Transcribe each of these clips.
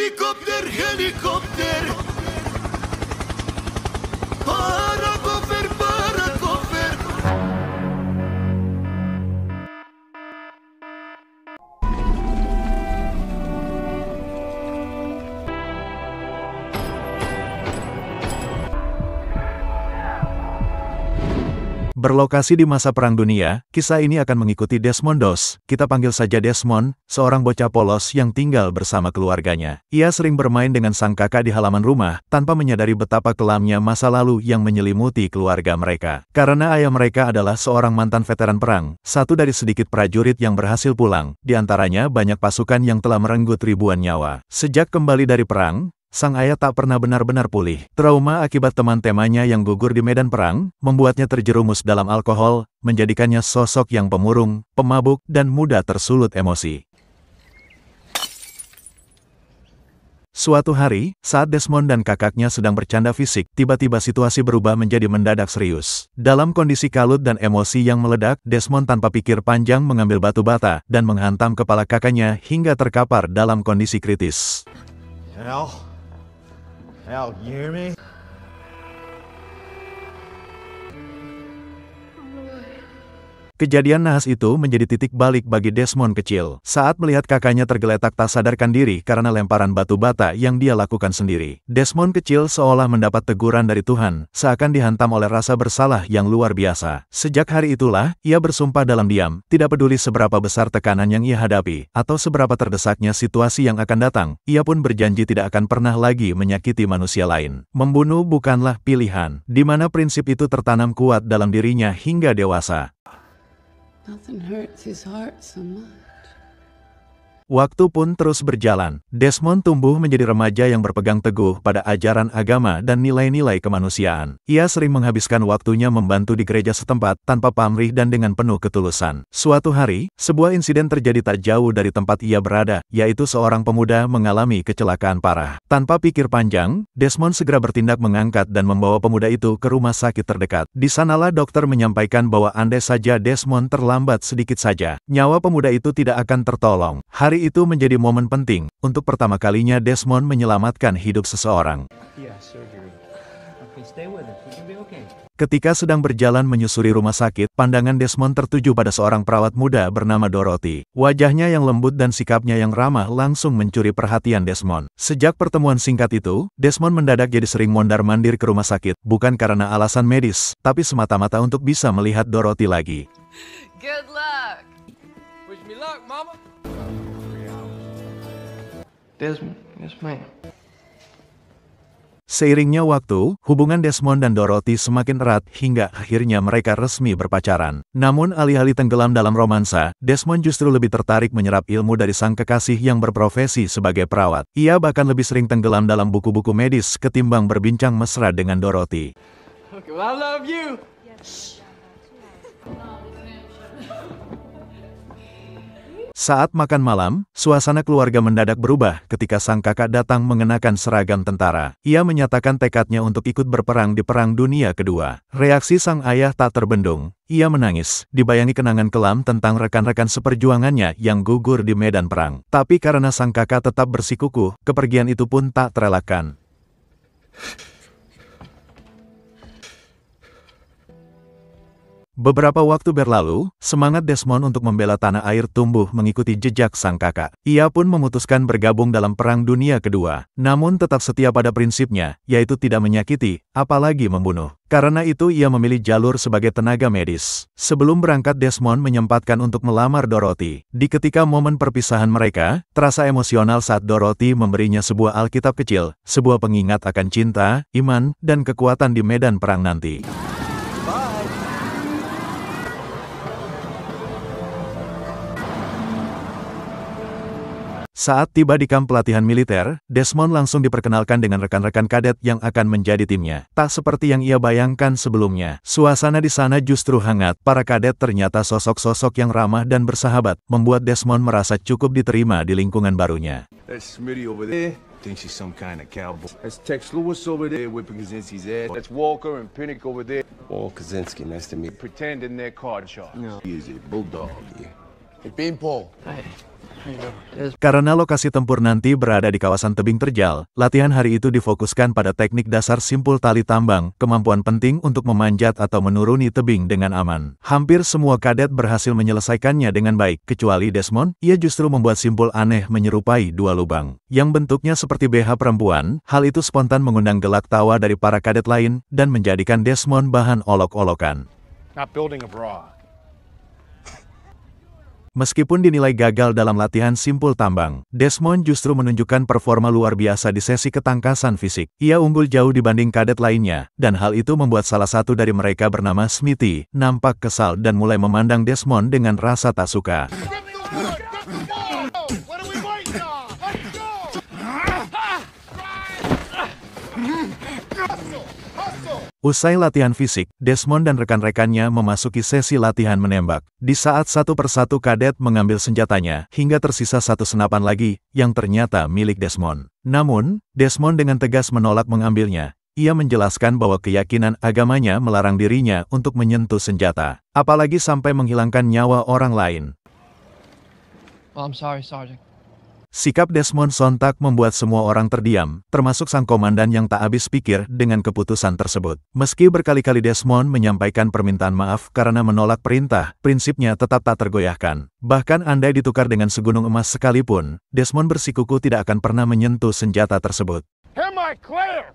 Helikopter, helikopter. Para cover, para cover. Berlokasi di masa Perang Dunia, kisah ini akan mengikuti Desmond Doss. Kita panggil saja Desmond, seorang bocah polos yang tinggal bersama keluarganya. Ia sering bermain dengan sang kakak di halaman rumah, tanpa menyadari betapa kelamnya masa lalu yang menyelimuti keluarga mereka. Karena ayah mereka adalah seorang mantan veteran perang, satu dari sedikit prajurit yang berhasil pulang, di antaranya banyak pasukan yang telah merenggut ribuan nyawa. Sejak kembali dari perang, sang ayah tak pernah benar-benar pulih. Trauma akibat teman-temannya yang gugur di medan perang, membuatnya terjerumus dalam alkohol, menjadikannya sosok yang pemurung, pemabuk, dan mudah tersulut emosi. Suatu hari, saat Desmond dan kakaknya sedang bercanda fisik, tiba-tiba situasi berubah menjadi mendadak serius. Dalam kondisi kalut dan emosi yang meledak, Desmond tanpa pikir panjang mengambil batu bata, dan menghantam kepala kakaknya hingga terkapar dalam kondisi kritis. Al, you hear me? Kejadian nahas itu menjadi titik balik bagi Desmond kecil, saat melihat kakaknya tergeletak tak sadarkan diri karena lemparan batu bata yang dia lakukan sendiri. Desmond kecil seolah mendapat teguran dari Tuhan, seakan dihantam oleh rasa bersalah yang luar biasa. Sejak hari itulah, ia bersumpah dalam diam, tidak peduli seberapa besar tekanan yang ia hadapi, atau seberapa terdesaknya situasi yang akan datang, ia pun berjanji tidak akan pernah lagi menyakiti manusia lain. Membunuh bukanlah pilihan, di mana prinsip itu tertanam kuat dalam dirinya hingga dewasa. Nothing hurts his heart so much. Waktu pun terus berjalan. Desmond tumbuh menjadi remaja yang berpegang teguh pada ajaran agama dan nilai-nilai kemanusiaan. Ia sering menghabiskan waktunya membantu di gereja setempat tanpa pamrih dan dengan penuh ketulusan. Suatu hari, sebuah insiden terjadi tak jauh dari tempat ia berada, yaitu seorang pemuda mengalami kecelakaan parah. Tanpa pikir panjang, Desmond segera bertindak mengangkat dan membawa pemuda itu ke rumah sakit terdekat. Di sanalah dokter menyampaikan bahwa andai saja Desmond terlambat sedikit saja, nyawa pemuda itu tidak akan tertolong. Hari itu menjadi momen penting. Untuk pertama kalinya Desmond menyelamatkan hidup seseorang. Ketika sedang berjalan menyusuri rumah sakit, pandangan Desmond tertuju pada seorang perawat muda bernama Dorothy. Wajahnya yang lembut dan sikapnya yang ramah langsung mencuri perhatian Desmond. Sejak pertemuan singkat itu, Desmond mendadak jadi sering mondar-mandir ke rumah sakit, bukan karena alasan medis, tapi semata-mata untuk bisa melihat Dorothy lagi. Good luck. Wish me luck, mama. Desmond, yes ma'am. Seiringnya waktu, hubungan Desmond dan Dorothy semakin erat hingga akhirnya mereka resmi berpacaran. Namun alih-alih tenggelam dalam romansa, Desmond justru lebih tertarik menyerap ilmu dari sang kekasih yang berprofesi sebagai perawat. Ia bahkan lebih sering tenggelam dalam buku-buku medis ketimbang berbincang mesra dengan Dorothy. Okay, well, I love you. Saat makan malam, suasana keluarga mendadak berubah ketika sang kakak datang mengenakan seragam tentara. Ia menyatakan tekadnya untuk ikut berperang di Perang Dunia Kedua. Reaksi sang ayah tak terbendung. Ia menangis, dibayangi kenangan kelam tentang rekan-rekan seperjuangannya yang gugur di medan perang. Tapi karena sang kakak tetap bersikukuh, kepergian itu pun tak terelakkan. Beberapa waktu berlalu, semangat Desmond untuk membela tanah air tumbuh mengikuti jejak sang kakak. Ia pun memutuskan bergabung dalam Perang Dunia Kedua, namun tetap setia pada prinsipnya, yaitu tidak menyakiti, apalagi membunuh. Karena itu ia memilih jalur sebagai tenaga medis. Sebelum berangkat Desmond menyempatkan untuk melamar Dorothy. Di ketika momen perpisahan mereka, terasa emosional saat Dorothy memberinya sebuah Alkitab kecil, sebuah pengingat akan cinta, iman, dan kekuatan di medan perang nanti. Saat tiba di kamp pelatihan militer, Desmond langsung diperkenalkan dengan rekan-rekan kadet yang akan menjadi timnya. Tak seperti yang ia bayangkan sebelumnya. Suasana di sana justru hangat. Para kadet ternyata sosok-sosok yang ramah dan bersahabat, membuat Desmond merasa cukup diterima di lingkungan barunya. That's Smitty over there. Thinks she's some kind of cowboy. That's Tex Lewis over there whipping Kaczynski's ass. That's Walker and Pinnock over there. Paul Kaczynski, nice to meet you. Pretending they're card sharp. He is a bulldog, yeah. Hey, Beanpole. Hey. Karena lokasi tempur nanti berada di kawasan tebing terjal, latihan hari itu difokuskan pada teknik dasar simpul tali tambang, kemampuan penting untuk memanjat atau menuruni tebing dengan aman. Hampir semua kadet berhasil menyelesaikannya dengan baik, kecuali Desmond. Ia justru membuat simpul aneh menyerupai dua lubang yang bentuknya seperti BH perempuan. Hal itu spontan mengundang gelak tawa dari para kadet lain dan menjadikan Desmond bahan olok-olokan. Not building a bra. Meskipun dinilai gagal dalam latihan simpul tambang, Desmond justru menunjukkan performa luar biasa di sesi ketangkasan fisik. Ia unggul jauh dibanding kadet lainnya, dan hal itu membuat salah satu dari mereka bernama Smithy nampak kesal dan mulai memandang Desmond dengan rasa tak suka. Usai latihan fisik, Desmond dan rekan-rekannya memasuki sesi latihan menembak. Di saat satu persatu kadet mengambil senjatanya, hingga tersisa satu senapan lagi, yang ternyata milik Desmond. Namun, Desmond dengan tegas menolak mengambilnya. Ia menjelaskan bahwa keyakinan agamanya melarang dirinya untuk menyentuh senjata, apalagi sampai menghilangkan nyawa orang lain. Oh, I'm sorry, Sergeant. Sikap Desmond sontak membuat semua orang terdiam, termasuk sang komandan yang tak habis pikir dengan keputusan tersebut. Meski berkali-kali Desmond menyampaikan permintaan maaf karena menolak perintah, prinsipnya tetap tak tergoyahkan. Bahkan andai ditukar dengan segunung emas sekalipun, Desmond bersikukuh tidak akan pernah menyentuh senjata tersebut. Am I clear?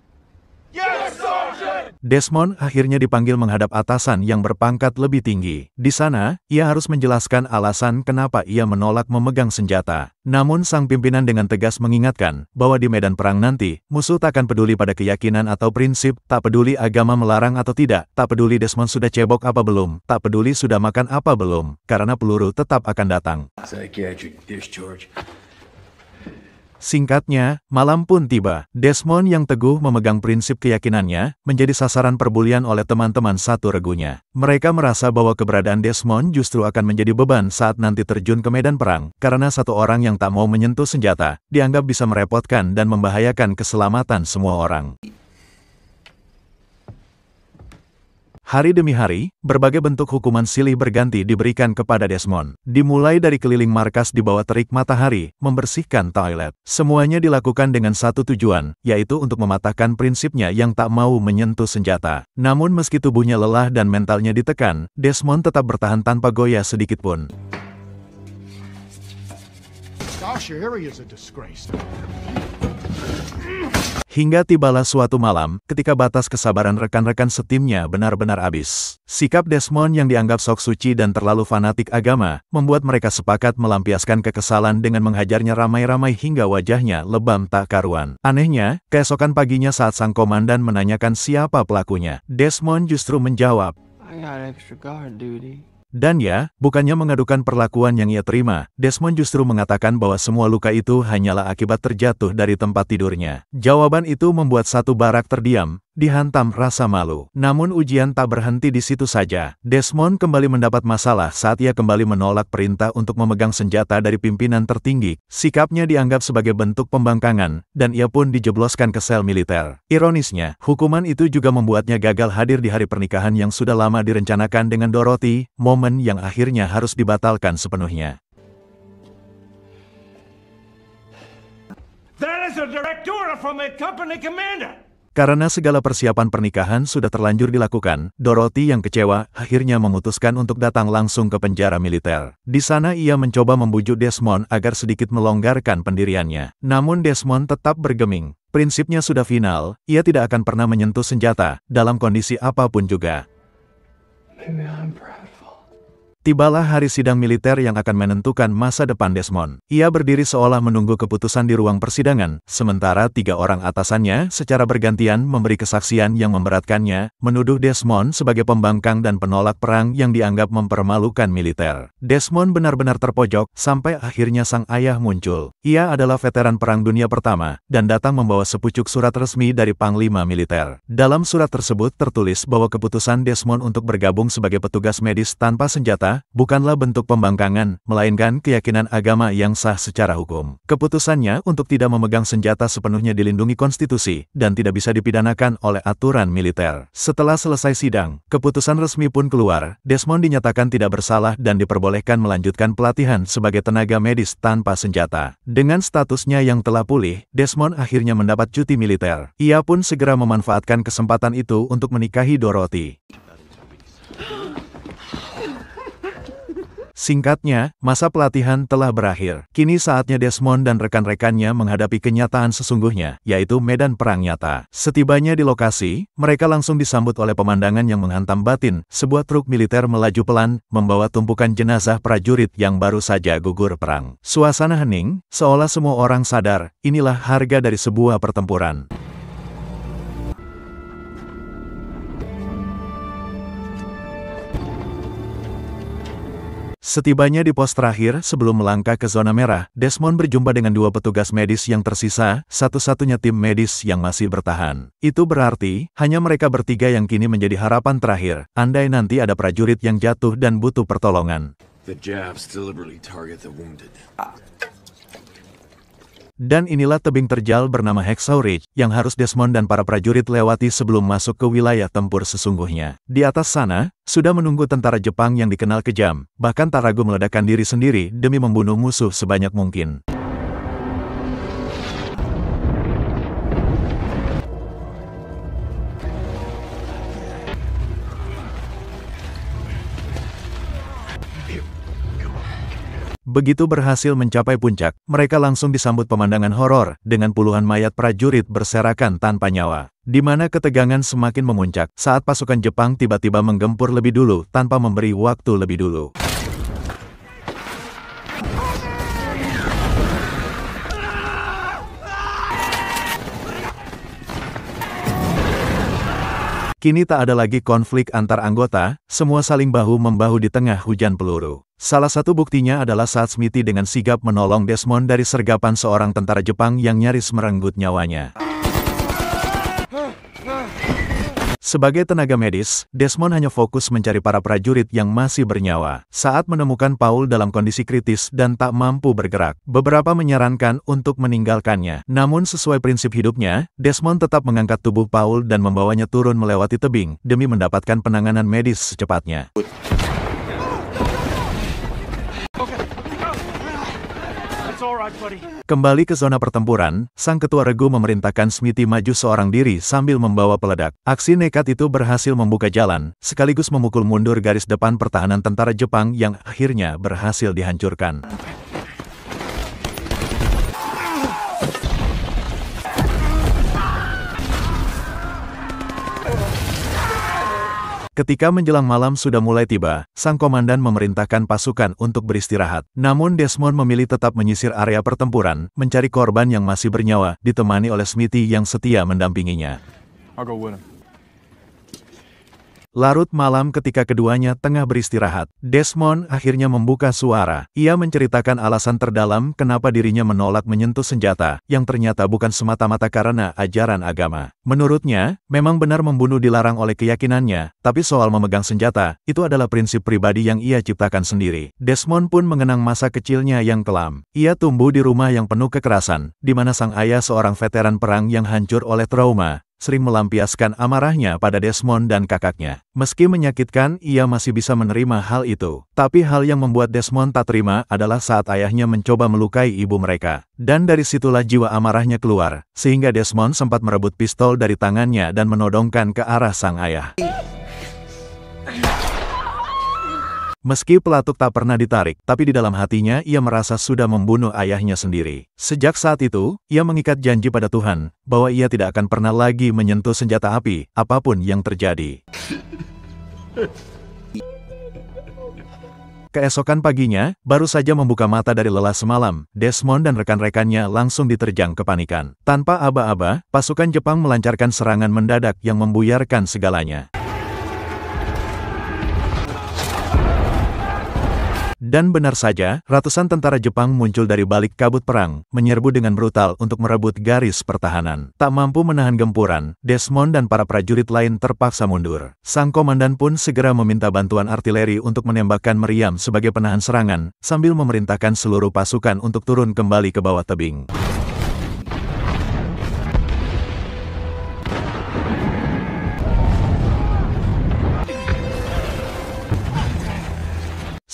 Yes, Sergeant! Desmond akhirnya dipanggil menghadap atasan yang berpangkat lebih tinggi. Di sana, ia harus menjelaskan alasan kenapa ia menolak memegang senjata. Namun sang pimpinan dengan tegas mengingatkan bahwa di medan perang nanti, musuh tak akan peduli pada keyakinan atau prinsip, tak peduli agama melarang atau tidak, tak peduli Desmond sudah cebok apa belum, tak peduli sudah makan apa belum, karena peluru tetap akan datang. Psychiatric discharge. Singkatnya, malam pun tiba. Desmond yang teguh memegang prinsip keyakinannya, menjadi sasaran perbulian oleh teman-teman satu regunya. Mereka merasa bahwa keberadaan Desmond justru akan menjadi beban saat nanti terjun ke medan perang, karena satu orang yang tak mau menyentuh senjata, dianggap bisa merepotkan dan membahayakan keselamatan semua orang. Hari demi hari, berbagai bentuk hukuman silih berganti diberikan kepada Desmond. Dimulai dari keliling markas di bawah terik matahari, membersihkan toilet. Semuanya dilakukan dengan satu tujuan, yaitu untuk mematahkan prinsipnya yang tak mau menyentuh senjata. Namun meski tubuhnya lelah dan mentalnya ditekan, Desmond tetap bertahan tanpa goyah sedikitpun. Gosh, your area is a disgrace. Hingga tibalah suatu malam, ketika batas kesabaran rekan-rekan setimnya benar-benar habis. Sikap Desmond yang dianggap sok suci dan terlalu fanatik agama, membuat mereka sepakat melampiaskan kekesalan dengan menghajarnya ramai-ramai hingga wajahnya lebam tak karuan. Anehnya, keesokan paginya saat sang komandan menanyakan siapa pelakunya, Desmond justru menjawab, I got extra guard duty. dan ya, bukannya mengadukan perlakuan yang ia terima, Desmond justru mengatakan bahwa semua luka itu hanyalah akibat terjatuh dari tempat tidurnya. Jawaban itu membuat satu barak terdiam, dihantam rasa malu. Namun ujian tak berhenti di situ saja. Desmond kembali mendapat masalah saat ia kembali menolak perintah untuk memegang senjata dari pimpinan tertinggi. Sikapnya dianggap sebagai bentuk pembangkangan, dan ia pun dijebloskan ke sel militer. Ironisnya, hukuman itu juga membuatnya gagal hadir di hari pernikahan yang sudah lama direncanakan dengan Dorothy, momen yang akhirnya harus dibatalkan sepenuhnya. That is a direct order from a company commander! Karena segala persiapan pernikahan sudah terlanjur dilakukan, Dorothy yang kecewa akhirnya memutuskan untuk datang langsung ke penjara militer. Di sana ia mencoba membujuk Desmond agar sedikit melonggarkan pendiriannya. Namun Desmond tetap bergeming. Prinsipnya sudah final, ia tidak akan pernah menyentuh senjata, dalam kondisi apapun juga. Maybe I'm prideful. Tibalah hari sidang militer yang akan menentukan masa depan Desmond. Ia berdiri seolah menunggu keputusan di ruang persidangan, sementara tiga orang atasannya secara bergantian memberi kesaksian yang memberatkannya, menuduh Desmond sebagai pembangkang dan penolak perang yang dianggap mempermalukan militer. Desmond benar-benar terpojok, sampai akhirnya sang ayah muncul. Ia adalah veteran Perang Dunia Pertama, dan datang membawa sepucuk surat resmi dari Panglima Militer. Dalam surat tersebut tertulis bahwa keputusan Desmond untuk bergabung sebagai petugas medis tanpa senjata senjata bukanlah bentuk pembangkangan, melainkan keyakinan agama yang sah secara hukum. Keputusannya untuk tidak memegang senjata sepenuhnya dilindungi konstitusi dan tidak bisa dipidanakan oleh aturan militer. Setelah selesai sidang, keputusan resmi pun keluar. Desmond dinyatakan tidak bersalah dan diperbolehkan melanjutkan pelatihan sebagai tenaga medis tanpa senjata. Dengan statusnya yang telah pulih, Desmond akhirnya mendapat cuti militer. Ia pun segera memanfaatkan kesempatan itu untuk menikahi Dorothy. Singkatnya, masa pelatihan telah berakhir. Kini saatnya Desmond dan rekan-rekannya menghadapi kenyataan sesungguhnya, yaitu medan perang nyata. Setibanya di lokasi, mereka langsung disambut oleh pemandangan yang menghantam batin. Sebuah truk militer melaju pelan, membawa tumpukan jenazah prajurit yang baru saja gugur perang. Suasana hening, seolah semua orang sadar, inilah harga dari sebuah pertempuran. Setibanya di pos terakhir sebelum melangkah ke zona merah, Desmond berjumpa dengan dua petugas medis yang tersisa, satu-satunya tim medis yang masih bertahan. Itu berarti, hanya mereka bertiga yang kini menjadi harapan terakhir, andai nanti ada prajurit yang jatuh dan butuh pertolongan. The jabs deliberately target the wounded. Dan inilah tebing terjal bernama Hacksaw Ridge, yang harus Desmond dan para prajurit lewati sebelum masuk ke wilayah tempur sesungguhnya. Di atas sana, sudah menunggu tentara Jepang yang dikenal kejam, bahkan tak ragu meledakkan diri sendiri demi membunuh musuh sebanyak mungkin. Begitu berhasil mencapai puncak, mereka langsung disambut pemandangan horor dengan puluhan mayat prajurit berserakan tanpa nyawa. Di mana ketegangan semakin memuncak saat pasukan Jepang tiba-tiba menggempur lebih dulu tanpa memberi waktu lebih dulu. Kini tak ada lagi konflik antar anggota, semua saling bahu-membahu di tengah hujan peluru. Salah satu buktinya adalah saat Smithy dengan sigap menolong Desmond dari sergapan seorang tentara Jepang yang nyaris merenggut nyawanya. Sebagai tenaga medis, Desmond hanya fokus mencari para prajurit yang masih bernyawa. Saat menemukan Paul dalam kondisi kritis dan tak mampu bergerak, beberapa menyarankan untuk meninggalkannya. Namun sesuai prinsip hidupnya, Desmond tetap mengangkat tubuh Paul dan membawanya turun melewati tebing, demi mendapatkan penanganan medis secepatnya. Kembali ke zona pertempuran, sang ketua regu memerintahkan Smithy maju seorang diri sambil membawa peledak. Aksi nekat itu berhasil membuka jalan, sekaligus memukul mundur garis depan pertahanan tentara Jepang yang akhirnya berhasil dihancurkan. Ketika menjelang malam sudah mulai tiba, sang komandan memerintahkan pasukan untuk beristirahat. Namun Desmond memilih tetap menyisir area pertempuran, mencari korban yang masih bernyawa, ditemani oleh Smithy yang setia mendampinginya. I'll go with him. Larut malam ketika keduanya tengah beristirahat, Desmond akhirnya membuka suara. Ia menceritakan alasan terdalam kenapa dirinya menolak menyentuh senjata, yang ternyata bukan semata-mata karena ajaran agama. Menurutnya, memang benar membunuh dilarang oleh keyakinannya, tapi soal memegang senjata, itu adalah prinsip pribadi yang ia ciptakan sendiri. Desmond pun mengenang masa kecilnya yang kelam. Ia tumbuh di rumah yang penuh kekerasan, di mana sang ayah seorang veteran perang yang hancur oleh trauma, sering melampiaskan amarahnya pada Desmond dan kakaknya. Meski menyakitkan, ia masih bisa menerima hal itu. Tapi hal yang membuat Desmond tak terima adalah saat ayahnya mencoba melukai ibu mereka. Dan dari situlah jiwa amarahnya keluar, sehingga Desmond sempat merebut pistol dari tangannya dan menodongkan ke arah sang ayah. Meski pelatuk tak pernah ditarik, tapi di dalam hatinya ia merasa sudah membunuh ayahnya sendiri. Sejak saat itu, ia mengikat janji pada Tuhan, bahwa ia tidak akan pernah lagi menyentuh senjata api, apapun yang terjadi. Keesokan paginya, baru saja membuka mata dari lelah semalam, Desmond dan rekan-rekannya langsung diterjang kepanikan. Tanpa aba-aba, pasukan Jepang melancarkan serangan mendadak yang membuyarkan segalanya. Dan benar saja, ratusan tentara Jepang muncul dari balik kabut perang, menyerbu dengan brutal untuk merebut garis pertahanan. Tak mampu menahan gempuran, Desmond dan para prajurit lain terpaksa mundur. Sang komandan pun segera meminta bantuan artileri untuk menembakkan meriam sebagai penahan serangan, sambil memerintahkan seluruh pasukan untuk turun kembali ke bawah tebing.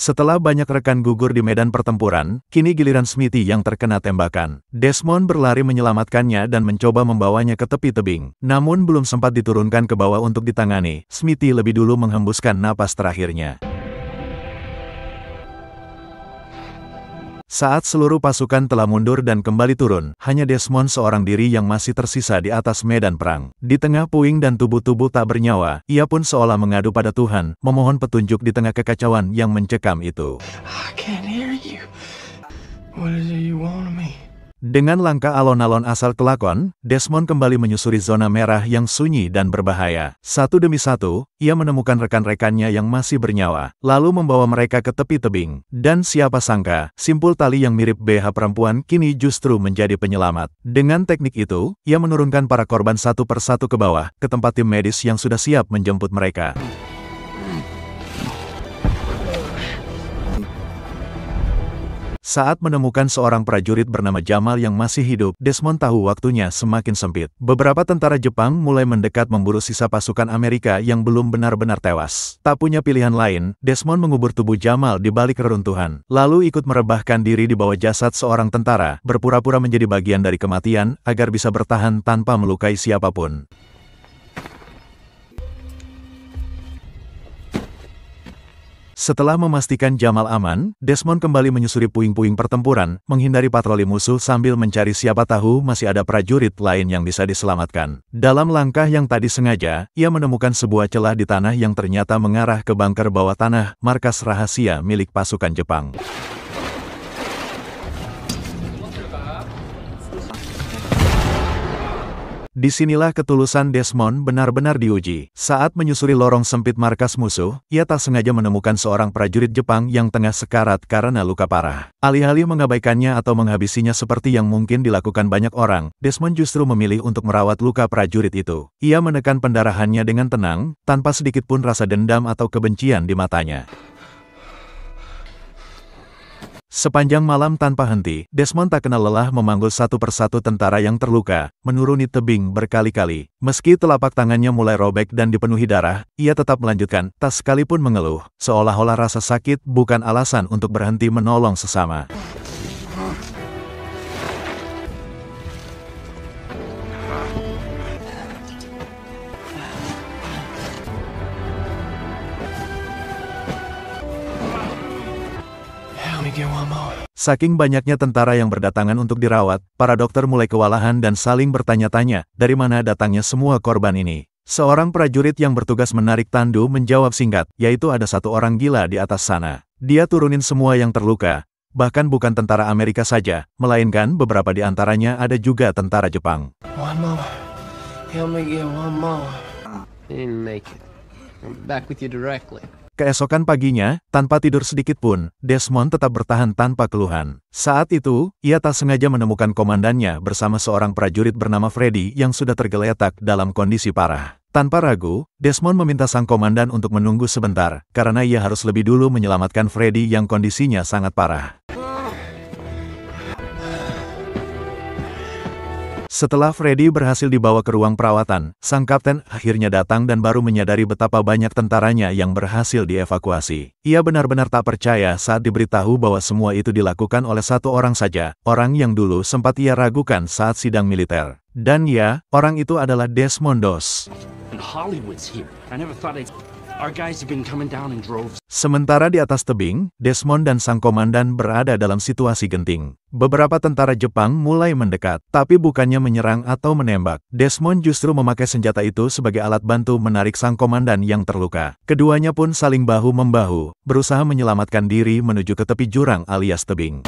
Setelah banyak rekan gugur di medan pertempuran, kini giliran Smithy yang terkena tembakan. Desmond berlari menyelamatkannya dan mencoba membawanya ke tepi tebing. Namun belum sempat diturunkan ke bawah untuk ditangani, Smithy lebih dulu menghembuskan napas terakhirnya. Saat seluruh pasukan telah mundur dan kembali turun, hanya Desmond seorang diri yang masih tersisa di atas medan perang. Di tengah puing dan tubuh-tubuh tak bernyawa, ia pun seolah mengadu pada Tuhan, memohon petunjuk di tengah kekacauan yang mencekam itu. I can't hear you. What is it you want of me? Dengan langkah alon-alon asal kelakon, Desmond kembali menyusuri zona merah yang sunyi dan berbahaya. Satu demi satu, ia menemukan rekan-rekannya yang masih bernyawa, lalu membawa mereka ke tepi tebing. Dan siapa sangka, simpul tali yang mirip BH perempuan kini justru menjadi penyelamat. Dengan teknik itu, ia menurunkan para korban satu persatu ke bawah, ke tempat tim medis yang sudah siap menjemput mereka. Saat menemukan seorang prajurit bernama Jamal yang masih hidup, Desmond tahu waktunya semakin sempit. Beberapa tentara Jepang mulai mendekat memburu sisa pasukan Amerika yang belum benar-benar tewas. Tak punya pilihan lain, Desmond mengubur tubuh Jamal di balik reruntuhan, lalu ikut merebahkan diri di bawah jasad seorang tentara, berpura-pura menjadi bagian dari kematian agar bisa bertahan tanpa melukai siapapun. Setelah memastikan Jamal aman, Desmond kembali menyusuri puing-puing pertempuran, menghindari patroli musuh sambil mencari siapa tahu masih ada prajurit lain yang bisa diselamatkan. Dalam langkah yang tadi sengaja, ia menemukan sebuah celah di tanah yang ternyata mengarah ke bunker bawah tanah, markas rahasia milik pasukan Jepang. Disinilah ketulusan Desmond benar-benar diuji. Saat menyusuri lorong sempit markas musuh, ia tak sengaja menemukan seorang prajurit Jepang yang tengah sekarat karena luka parah. Alih-alih mengabaikannya atau menghabisinya seperti yang mungkin dilakukan banyak orang, Desmond justru memilih untuk merawat luka prajurit itu. Ia menekan pendarahannya dengan tenang, tanpa sedikit pun rasa dendam atau kebencian di matanya. Sepanjang malam tanpa henti, Desmond tak kenal lelah memanggul satu persatu tentara yang terluka, menuruni tebing berkali-kali. Meski telapak tangannya mulai robek dan dipenuhi darah, ia tetap melanjutkan, tak sekalipun mengeluh, seolah-olah rasa sakit bukan alasan untuk berhenti menolong sesama. Saking banyaknya tentara yang berdatangan untuk dirawat, para dokter mulai kewalahan dan saling bertanya-tanya, dari mana datangnya semua korban ini. Seorang prajurit yang bertugas menarik tandu menjawab singkat, yaitu ada satu orang gila di atas sana. Dia turunin semua yang terluka, bahkan bukan tentara Amerika saja, melainkan beberapa di antaranya ada juga tentara Jepang. One more. Help me get one more. Didn't make it. I'm back with you directly. Keesokan paginya, tanpa tidur sedikit pun, Desmond tetap bertahan tanpa keluhan. Saat itu, ia tak sengaja menemukan komandannya bersama seorang prajurit bernama Freddy yang sudah tergeletak dalam kondisi parah. Tanpa ragu, Desmond meminta sang komandan untuk menunggu sebentar, karena ia harus lebih dulu menyelamatkan Freddy yang kondisinya sangat parah. Setelah Freddy berhasil dibawa ke ruang perawatan, sang kapten akhirnya datang dan baru menyadari betapa banyak tentaranya yang berhasil dievakuasi. Ia benar-benar tak percaya saat diberitahu bahwa semua itu dilakukan oleh satu orang saja, orang yang dulu sempat ia ragukan saat sidang militer. Dan ya, orang itu adalah Desmond Doss. Sementara di atas tebing, Desmond dan sang komandan berada dalam situasi genting. Beberapa tentara Jepang mulai mendekat, tapi bukannya menyerang atau menembak. Desmond justru memakai senjata itu sebagai alat bantu menarik sang komandan yang terluka. Keduanya pun saling bahu-membahu, berusaha menyelamatkan diri menuju ke tepi jurang alias tebing.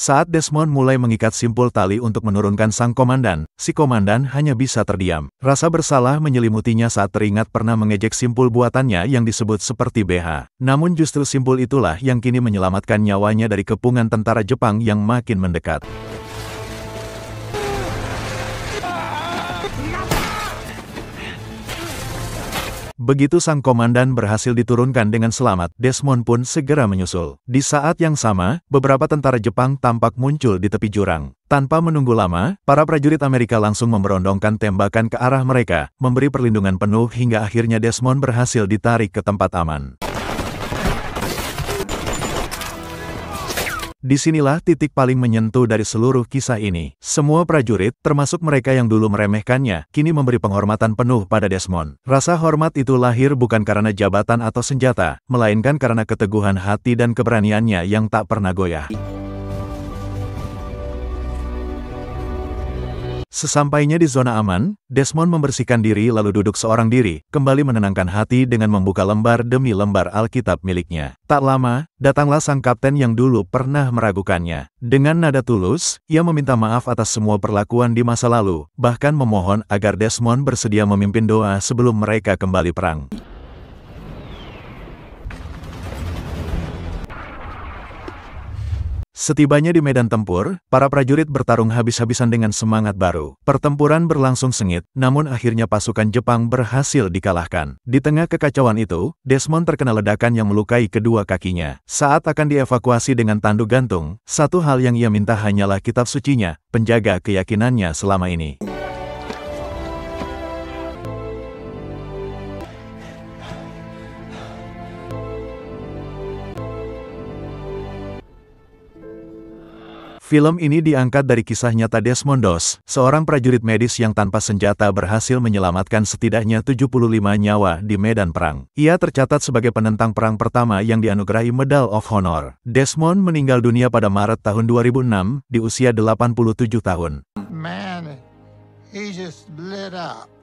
Saat Desmond mulai mengikat simpul tali untuk menurunkan sang komandan, si komandan hanya bisa terdiam. Rasa bersalah menyelimutinya saat teringat pernah mengejek simpul buatannya yang disebut seperti BH. Namun justru simpul itulah yang kini menyelamatkan nyawanya dari kepungan tentara Jepang yang makin mendekat. Begitu sang komandan berhasil diturunkan dengan selamat, Desmond pun segera menyusul. Di saat yang sama, beberapa tentara Jepang tampak muncul di tepi jurang. Tanpa menunggu lama, para prajurit Amerika langsung memberondongkan tembakan ke arah mereka, memberi perlindungan penuh hingga akhirnya Desmond berhasil ditarik ke tempat aman. Disinilah titik paling menyentuh dari seluruh kisah ini. Semua prajurit, termasuk mereka yang dulu meremehkannya, kini memberi penghormatan penuh pada Desmond. Rasa hormat itu lahir bukan karena jabatan atau senjata, melainkan karena keteguhan hati dan keberaniannya yang tak pernah goyah. Sesampainya di zona aman, Desmond membersihkan diri lalu duduk seorang diri, kembali menenangkan hati dengan membuka lembar demi lembar Alkitab miliknya. Tak lama, datanglah sang kapten yang dulu pernah meragukannya. Dengan nada tulus, ia meminta maaf atas semua perlakuan di masa lalu, bahkan memohon agar Desmond bersedia memimpin doa sebelum mereka kembali perang. Setibanya di medan tempur, para prajurit bertarung habis-habisan dengan semangat baru. Pertempuran berlangsung sengit, namun akhirnya pasukan Jepang berhasil dikalahkan. Di tengah kekacauan itu, Desmond terkena ledakan yang melukai kedua kakinya. Saat akan dievakuasi dengan tanduk gantung, satu hal yang ia minta hanyalah kitab sucinya, penjaga keyakinannya selama ini. Film ini diangkat dari kisah nyata Desmond Doss, seorang prajurit medis yang tanpa senjata berhasil menyelamatkan setidaknya 75 nyawa di medan perang. Ia tercatat sebagai penentang perang pertama yang dianugerahi Medal of Honor. Desmond meninggal dunia pada Maret tahun 2006 di usia 87 tahun. Man, he just lit up.